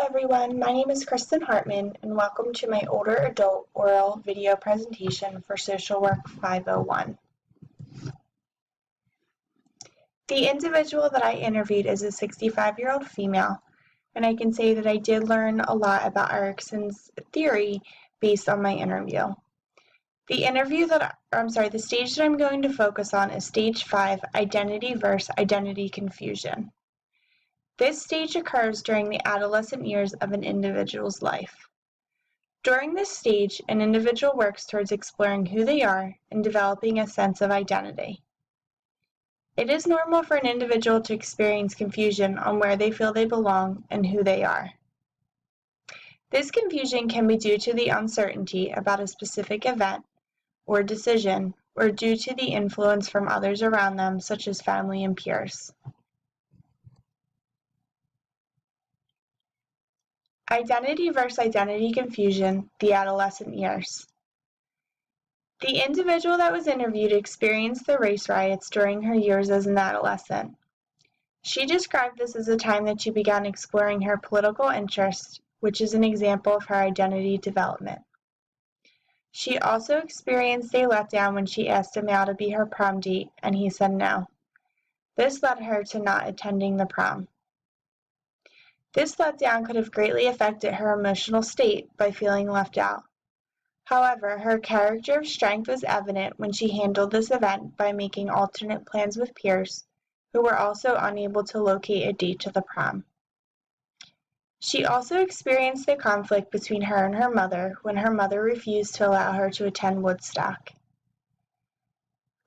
everyone, my name is Kristen Hartman and welcome to my older adult oral video presentation for Social Work 501. The individual that I interviewed is a 65-year-old female, and I can say that I did learn a lot about Erikson's theory based on my interview. The stage that I'm going to focus on is stage 5, identity versus identity confusion. This stage occurs during the adolescent years of an individual's life. During this stage, an individual works towards exploring who they are and developing a sense of identity. It is normal for an individual to experience confusion on where they feel they belong and who they are. This confusion can be due to the uncertainty about a specific event or decision, or due to the influence from others around them, such as family and peers. Identity versus identity confusion, the adolescent years. The individual that was interviewed experienced the race riots during her years as an adolescent. She described this as a time that she began exploring her political interests, which is an example of her identity development. She also experienced a letdown when she asked a male to be her prom date, and he said no. This led her to not attending the prom. This letdown could have greatly affected her emotional state by feeling left out. However, her character of strength was evident when she handled this event by making alternate plans with peers, who were also unable to locate a date to the prom. She also experienced the conflict between her and her mother when her mother refused to allow her to attend Woodstock.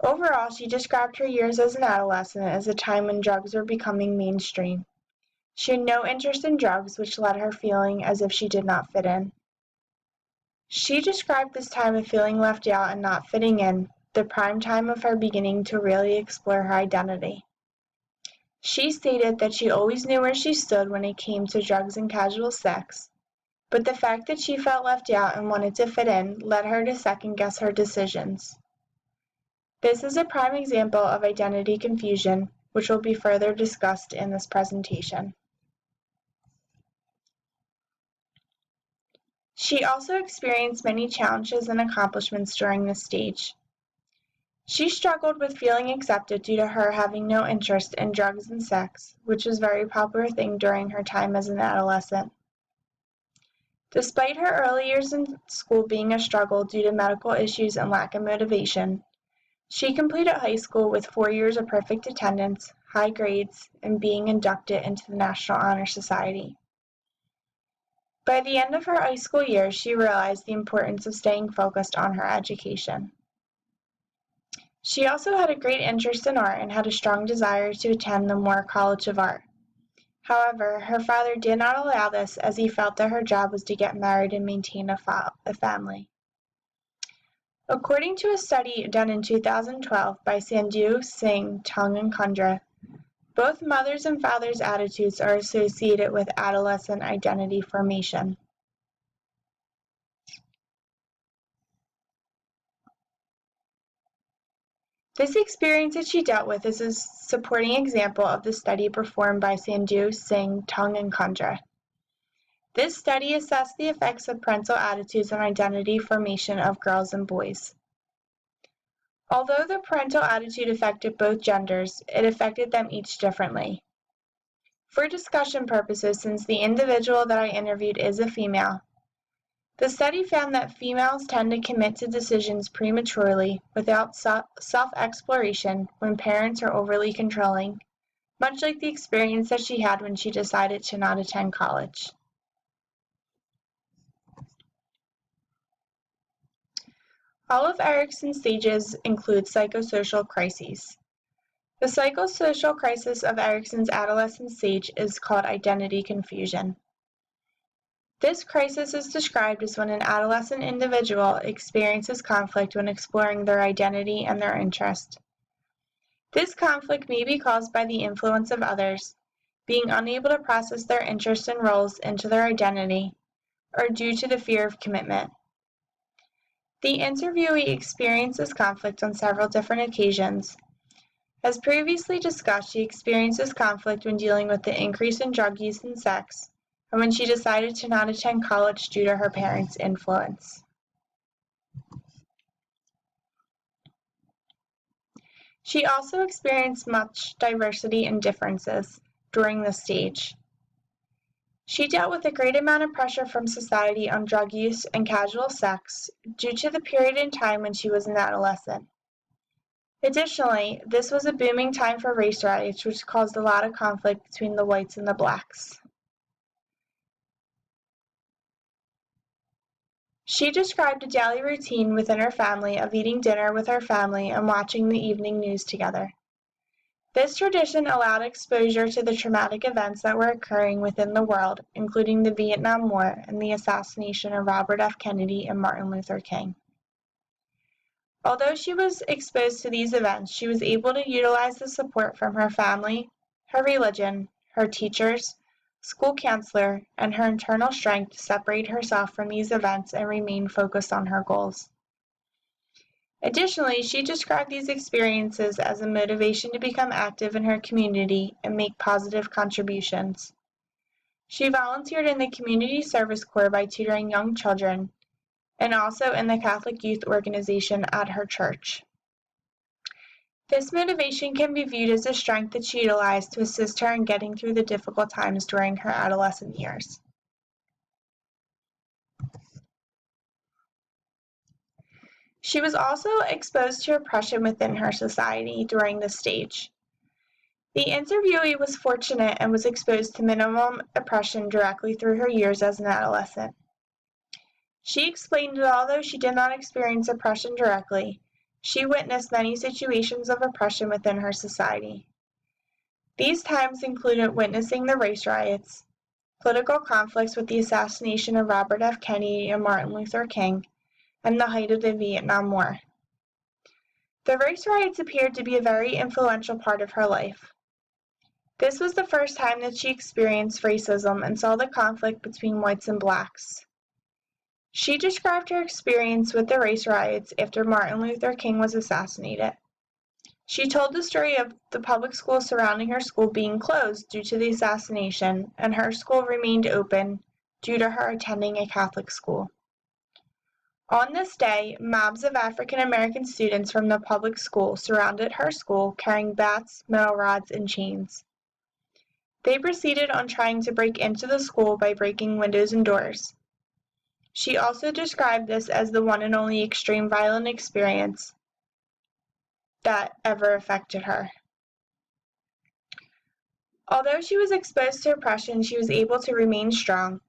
Overall, she described her years as an adolescent as a time when drugs were becoming mainstream. She had no interest in drugs, which led her feeling as if she did not fit in. She described this time of feeling left out and not fitting in, the prime time of her beginning to really explore her identity. She stated that she always knew where she stood when it came to drugs and casual sex, but the fact that she felt left out and wanted to fit in led her to second-guess her decisions. This is a prime example of identity confusion, which will be further discussed in this presentation. She also experienced many challenges and accomplishments during this stage. She struggled with feeling accepted due to her having no interest in drugs and sex, which was a very popular thing during her time as an adolescent. Despite her early years in school being a struggle due to medical issues and lack of motivation, she completed high school with 4 years of perfect attendance, high grades, and being inducted into the National Honor Society. By the end of her high school years, she realized the importance of staying focused on her education. She also had a great interest in art and had a strong desire to attend the Moore College of Art. However, her father did not allow this as he felt that her job was to get married and maintain a family. According to a study done in 2012 by Sandhu Singh, Tung, and Kundra, both mothers' and fathers' attitudes are associated with adolescent identity formation. This experience that she dealt with is a supporting example of the study performed by Sandhu Singh, Tung, and Kundra. This study assessed the effects of parental attitudes on identity formation of girls and boys. Although the parental attitude affected both genders, it affected them each differently. For discussion purposes, since the individual that I interviewed is a female, the study found that females tend to commit to decisions prematurely without self-exploration when parents are overly controlling, much like the experience that she had when she decided to not attend college. All of Erikson's stages include psychosocial crises. The psychosocial crisis of Erikson's adolescent stage is called identity confusion. This crisis is described as when an adolescent individual experiences conflict when exploring their identity and their interest. This conflict may be caused by the influence of others, being unable to process their interests and roles into their identity, or due to the fear of commitment. The interviewee experienced this conflict on several different occasions. As previously discussed, she experiences conflict when dealing with the increase in drug use and sex, and when she decided to not attend college due to her parents' influence. She also experienced much diversity and differences during this stage. She dealt with a great amount of pressure from society on drug use and casual sex due to the period in time when she was an adolescent. Additionally, this was a booming time for race riots, which caused a lot of conflict between the whites and the blacks. She described a daily routine within her family of eating dinner with her family and watching the evening news together. This tradition allowed exposure to the traumatic events that were occurring within the world, including the Vietnam War and the assassination of Robert F. Kennedy and Martin Luther King. Although she was exposed to these events, she was able to utilize the support from her family, her religion, her teachers, school counselor, and her internal strength to separate herself from these events and remain focused on her goals. Additionally, she described these experiences as a motivation to become active in her community and make positive contributions. She volunteered in the Community Service Corps by tutoring young children and also in the Catholic Youth Organization at her church. This motivation can be viewed as a strength that she utilized to assist her in getting through the difficult times during her adolescent years. She was also exposed to oppression within her society during this stage. The interviewee was fortunate and was exposed to minimum oppression directly through her years as an adolescent. She explained that although she did not experience oppression directly, she witnessed many situations of oppression within her society. These times included witnessing the race riots, political conflicts with the assassination of Robert F. Kennedy and Martin Luther King, and the height of the Vietnam War. The race riots appeared to be a very influential part of her life. This was the first time that she experienced racism and saw the conflict between whites and blacks. She described her experience with the race riots after Martin Luther King was assassinated. She told the story of the public schools surrounding her school being closed due to the assassination, and her school remained open due to her attending a Catholic school. On this day, mobs of African American students from the public school surrounded her school carrying bats, metal rods, and chains. They proceeded on trying to break into the school by breaking windows and doors. She also described this as the one and only extreme violent experience that ever affected her. Although she was exposed to oppression, she was able to remain strong.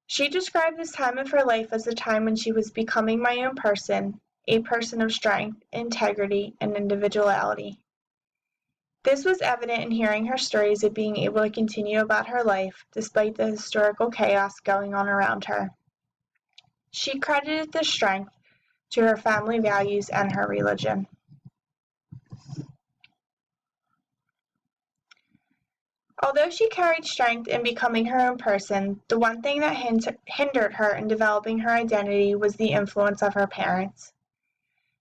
She described this time of her life as a time when she was becoming my own person, a person of strength, integrity, and individuality. This was evident in hearing her stories of being able to continue about her life despite the historical chaos going on around her. She credited this strength to her family values and her religion. Although she carried strength in becoming her own person, the one thing that hindered her in developing her identity was the influence of her parents.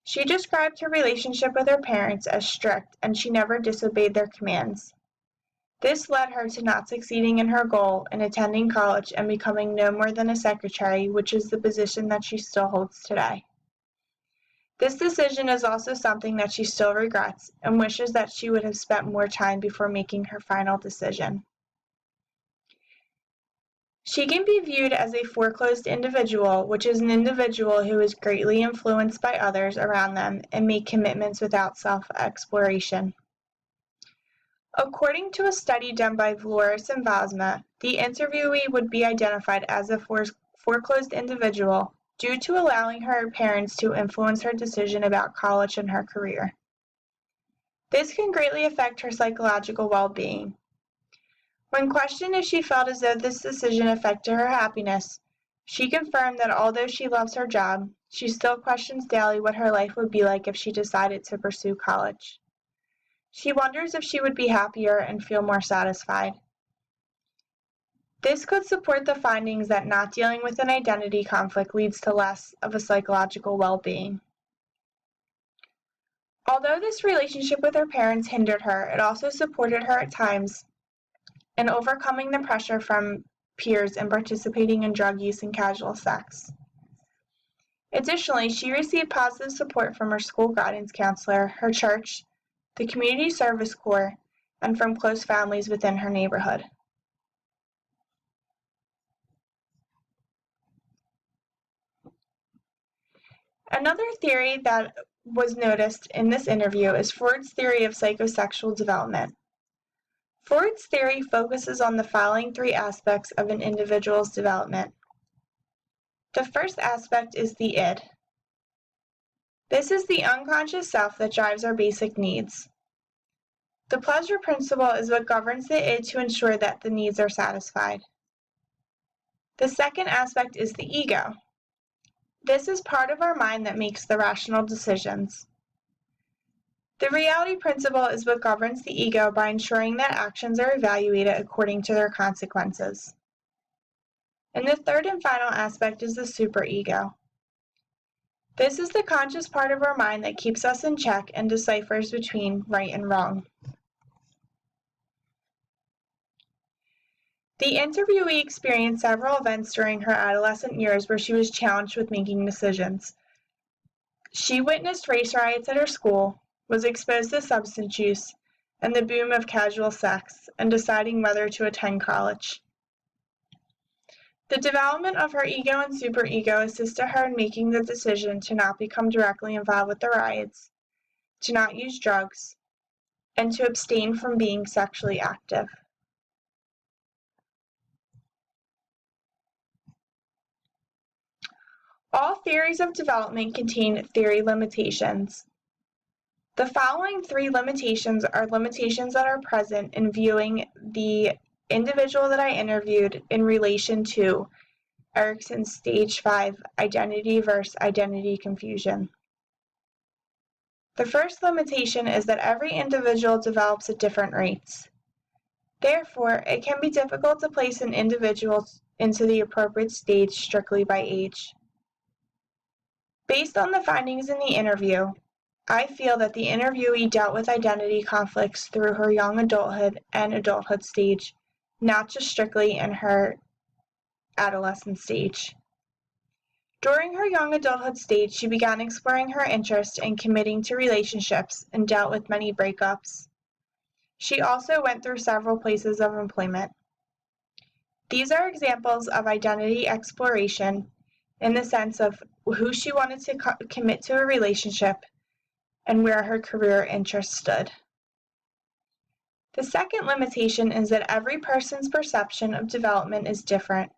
She described her relationship with her parents as strict, and she never disobeyed their commands. This led her to not succeeding in her goal in attending college and becoming no more than a secretary, which is the position that she still holds today. This decision is also something that she still regrets and wishes that she would have spent more time before making her final decision. She can be viewed as a foreclosed individual, which is an individual who is greatly influenced by others around them and make commitments without self-exploration. According to a study done by Vloris and Vosma, the interviewee would be identified as a foreclosed individual due to allowing her parents to influence her decision about college and her career. This can greatly affect her psychological well-being. When questioned if she felt as though this decision affected her happiness, she confirmed that although she loves her job, she still questions daily what her life would be like if she decided to pursue college. She wonders if she would be happier and feel more satisfied. This could support the findings that not dealing with an identity conflict leads to less of a psychological well-being. Although this relationship with her parents hindered her, it also supported her at times in overcoming the pressure from peers and participating in drug use and casual sex. Additionally, she received positive support from her school guidance counselor, her church, the Community Service Corps, and from close families within her neighborhood. Another theory that was noticed in this interview is Freud's theory of psychosexual development. Freud's theory focuses on the following three aspects of an individual's development. The first aspect is the id. This is the unconscious self that drives our basic needs. The pleasure principle is what governs the id to ensure that the needs are satisfied. The second aspect is the ego. This is part of our mind that makes the rational decisions. The reality principle is what governs the ego by ensuring that actions are evaluated according to their consequences. And the third and final aspect is the superego. This is the conscious part of our mind that keeps us in check and deciphers between right and wrong. The interviewee experienced several events during her adolescent years where she was challenged with making decisions. She witnessed race riots at her school, was exposed to substance use, and the boom of casual sex, and deciding whether to attend college. The development of her ego and superego assisted her in making the decision to not become directly involved with the riots, to not use drugs, and to abstain from being sexually active. All theories of development contain theory limitations. The following three limitations are limitations that are present in viewing the individual that I interviewed in relation to Erikson's Stage 5 identity versus identity confusion. The first limitation is that every individual develops at different rates. Therefore, it can be difficult to place an individual into the appropriate stage strictly by age. Based on the findings in the interview, I feel that the interviewee dealt with identity conflicts through her young adulthood and adulthood stage, not just strictly in her adolescent stage. During her young adulthood stage, she began exploring her interest in committing to relationships and dealt with many breakups. She also went through several places of employment. These are examples of identity exploration in the sense of who she wanted to commit to a relationship and where her career interests stood. The second limitation is that every person's perception of development is different.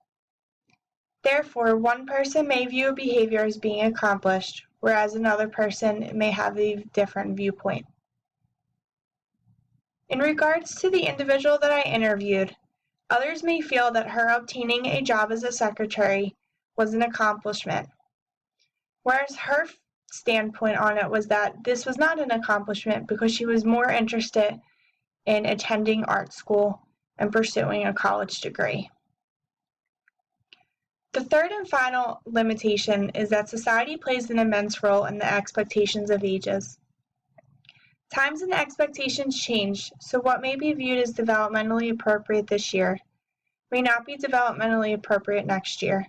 Therefore, one person may view a behavior as being accomplished, whereas another person may have a different viewpoint. In regards to the individual that I interviewed, others may feel that her obtaining a job as a secretary was an accomplishment, whereas her standpoint on it was that this was not an accomplishment because she was more interested in attending art school and pursuing a college degree. The third and final limitation is that society plays an immense role in the expectations of ages. Times and expectations change, so what may be viewed as developmentally appropriate this year may not be developmentally appropriate next year.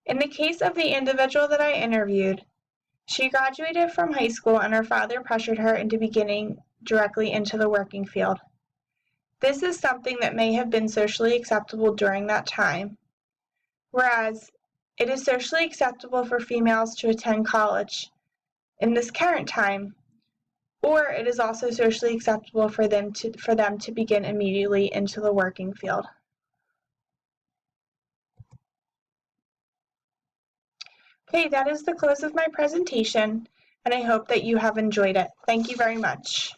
In the case of the individual that I interviewed, she graduated from high school and her father pressured her into beginning directly into the working field. This is something that may have been socially acceptable during that time, whereas it is socially acceptable for females to attend college in this current time, or it is also socially acceptable for them to begin immediately into the working field. Okay, that is the close of my presentation, and I hope that you have enjoyed it. Thank you very much.